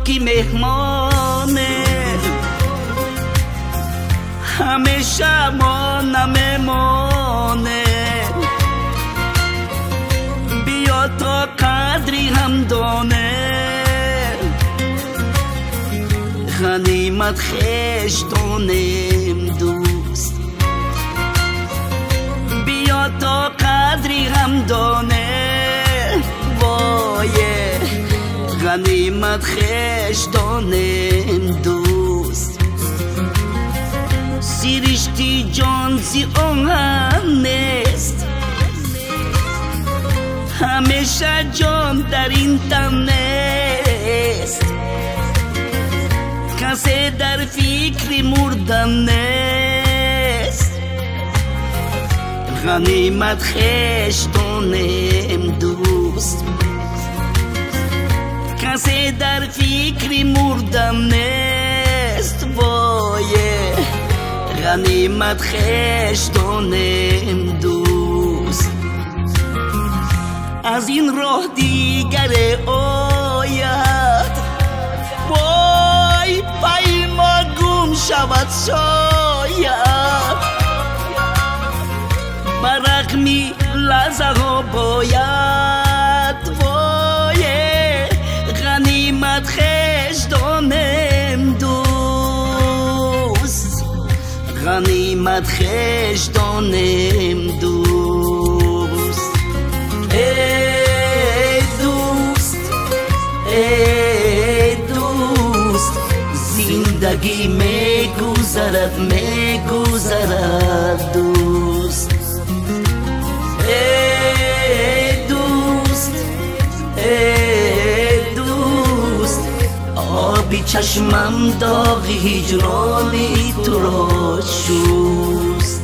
کی مهمانه، همیشه ما نمیمانه. بیا تا قدری هم دانه، غنیمت خویش دانیم دوست. بیا تا قدری هم دانه، وای غنیمت خویش دانیم دوست. سیرشتی جان زی آهن نیست، همیشه جان در این تن نیست. کسی در فکر مردن نیست، غنیمت خویش دانیم دوست. کسی در فکر مردن نیست، وای غنیمت خویش دانیم دوست. از این راه دیگر آید، وای پای ما گم شود شاید. برقمی لحظه ها باید، وای غنیمت خویش دانیم دوست. غنیمت خویش دانیم دوست. ای دوست ای دوست، زندگی میگذرد میگذرد دوست. ای دوست ای دوست، آبی چشمم داغ هجرانی تو را شوست.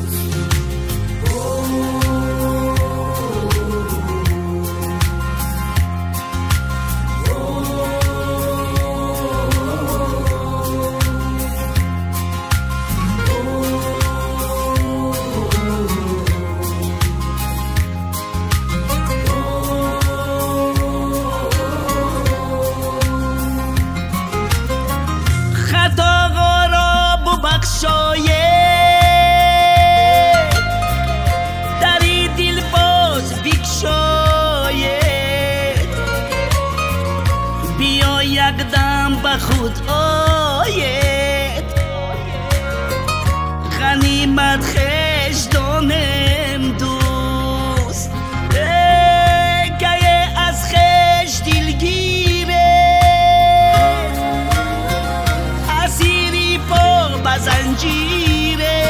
دری دل باز بکشاید، بیا یک دم به خود آید. غنیمت خویش دانیم دوست. که از خویش دلگیره، اسیری پا به زنجیره.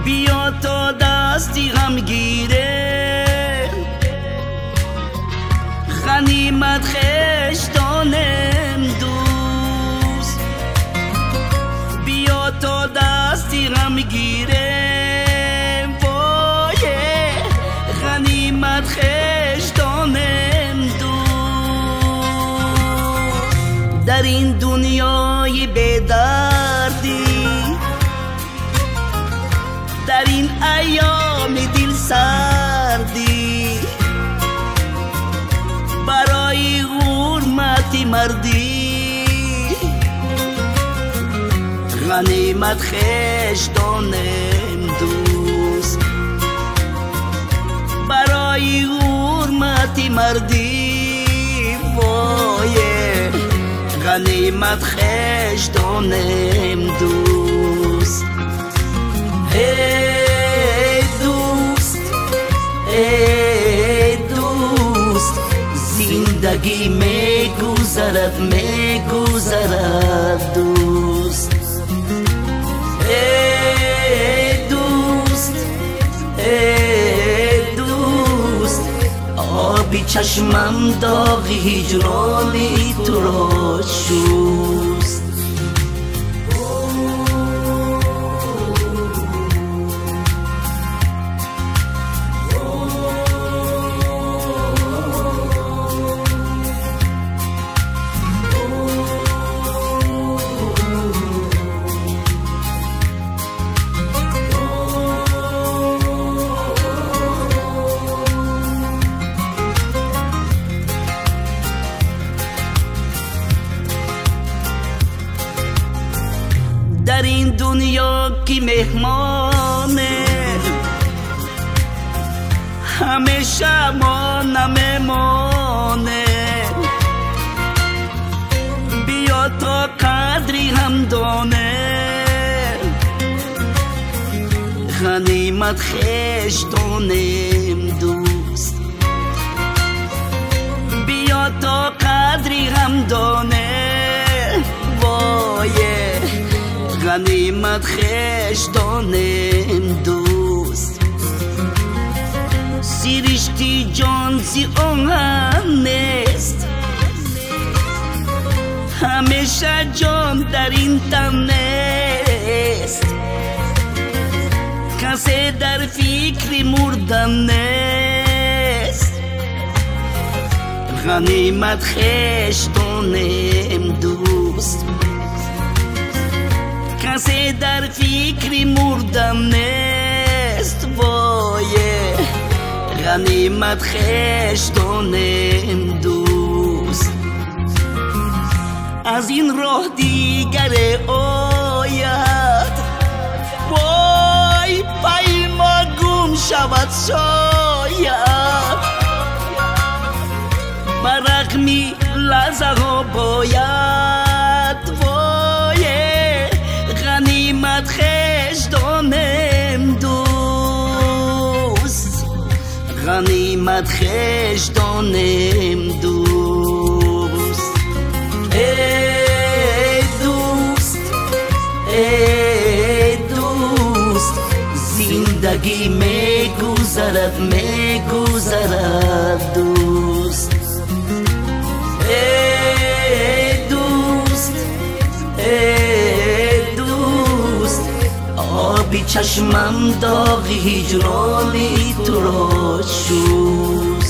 بیا تا دستی غم گیره، غنیمت خویش دانیم دوست. بیا تا دستی غم گیره، وای غنیمت خویش دانیم دوست. در این دنیای بی‌دردی، در این ایام دل سردی، برای حرمت مردی، غنیمت خویش دانیم دوست. برای حرمت مردی، وای غنیمت خویش دانیم دوست. ای دوست ای دوست، زندگی میگذرد میگذرد دوست. ای دوست ای دوست، آبی چشمم داغ هجرانی تو را شوست. در این دنیا کی مهمانه همیشه ما نمیمانه بیا تا قدری هم دانه غنیمت خویش دانیم دوست بیا تا قدری هم دانه وای غنیمت خویش دانیم دوست سیرشتی جان زی آهن نیست همیشه جان در این تن نیست کسی در فکر مردن نیست غنیمت خویش دانیم دوست کسی در فکر مردن نیست وای غنیمت خویش دانیم دوست از این راه دیگر آید وای پای ما گم شود شاید برقمی لحظه ها باید وای غنیمت خویش دانیم دوست غنیمت خویش دانیم دوست ای دوست ای دوست زندگی میگذرد میگذرد دوست ای دوست ای دوست آبی چشمم داغ هجرانی تو را شوست